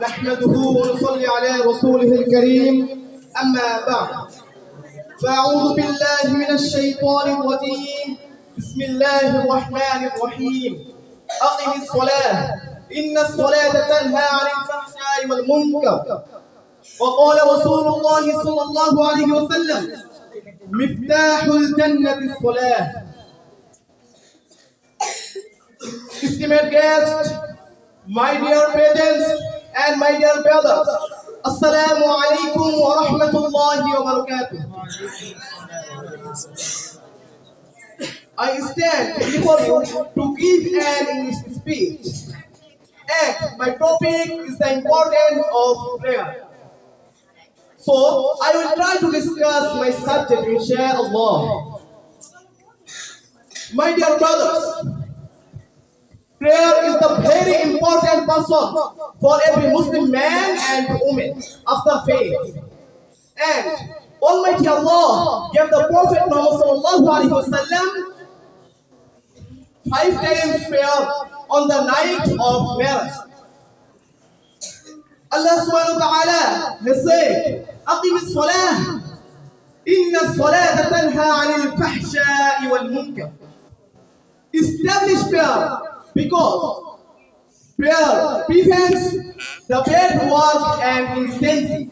نحمده ونصلي على رسوله الكريم أما بعد فأعوذ بالله من الشيطان الرجيم بسم الله الرحمن الرحيم أقم الصلاة إن الصلاة تنهى عن الفحشاء والمنكر وقال رسول الله صلى الله عليه وسلم مفتاح الجنة الصلاة. Esteemed guests, my dear parents and my dear brothers, Assalamu alaikum wa rahmatullahi wa barakatuh. I stand before you to give an English speech, and my topic is the importance of prayer. So I will try to discuss my subject, inshallah. My dear brothers, prayer is the very important person for every Muslim man and woman after faith. And Almighty Allah gave the Prophet Muhammad sallallahu alaihi wasallam 5 times prayer on the night of Mi'raj. Allah subhanahu wa ta'ala has said, "Aqim as-salah, inna as-salata tanha 'anil fahsha'i wal munkar." Establish prayer, because prayer prevents the bad work and indecency.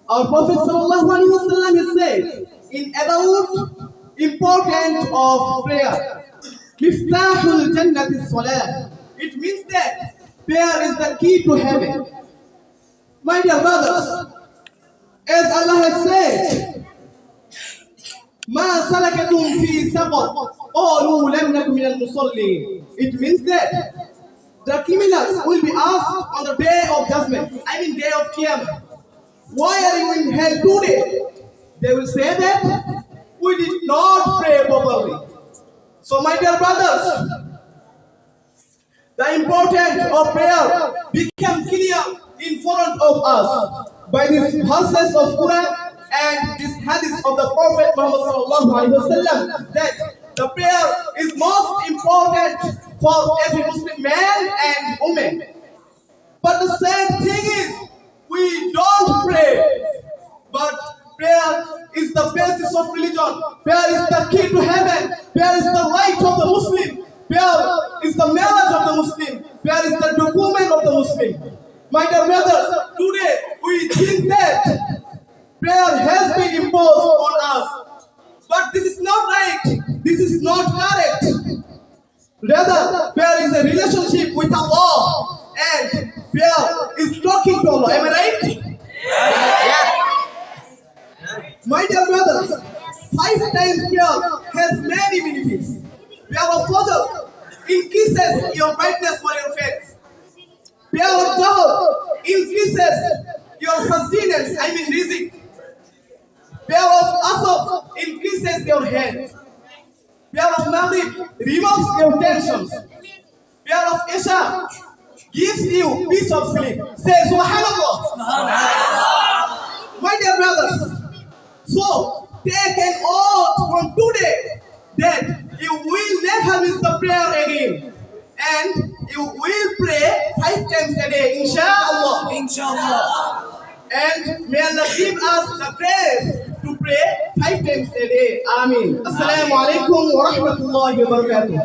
Our Prophet sallallahu alaihi wasallam has said in about importance of prayer, Miftahul Jannati Salah. It means that prayer is the key to heaven. My dear brothers, as Allah has said, Ma salakatum fi saqar qalu lam nakum minal musallin. It means that the criminals will be asked on the day of judgment, I mean day of Qiyamah, why are you in hell today? They will say that we did not pray properly. So my dear brothers, the importance of prayer became clear in front of us by these verses of Quran and this hadith of the Prophet Muhammad sallallahu alaihi wasallam, that the prayer is most important for every Muslim man and woman. But the sad thing is, we don't pray. But prayer is the basis of religion. Prayer is the key to heaven. Prayer is the right of the Muslim. Prayer is the marriage of the Muslim. Prayer is the document of the Muslim. My dear brothers, today we think that prayer has been imposed on us. But this is not right. This is not correct. Rather, prayer is a relationship with Allah, and prayer is talking to Allah. Am I right? Yeah. My dear brothers, 5 times prayer has many benefits. Prayer of Fajr increases your brightness for your face. Prayer of Dhuhr increases your sustenance, I mean rizq. Prayer of Asr increases your health. Prayer of Maghrib removes your tensions. Prayer of Isha gives you peace of sleep. Say Subhanallah. My dear brothers, so take an oath from today that you will never miss the prayer again, and you will pray 5 times a day, inshallah. Inshallah. And may Allah give us the grace to pray 5 times a day. Ameen. Assalamu alaikum wa rahmatullahi wa barakatuh.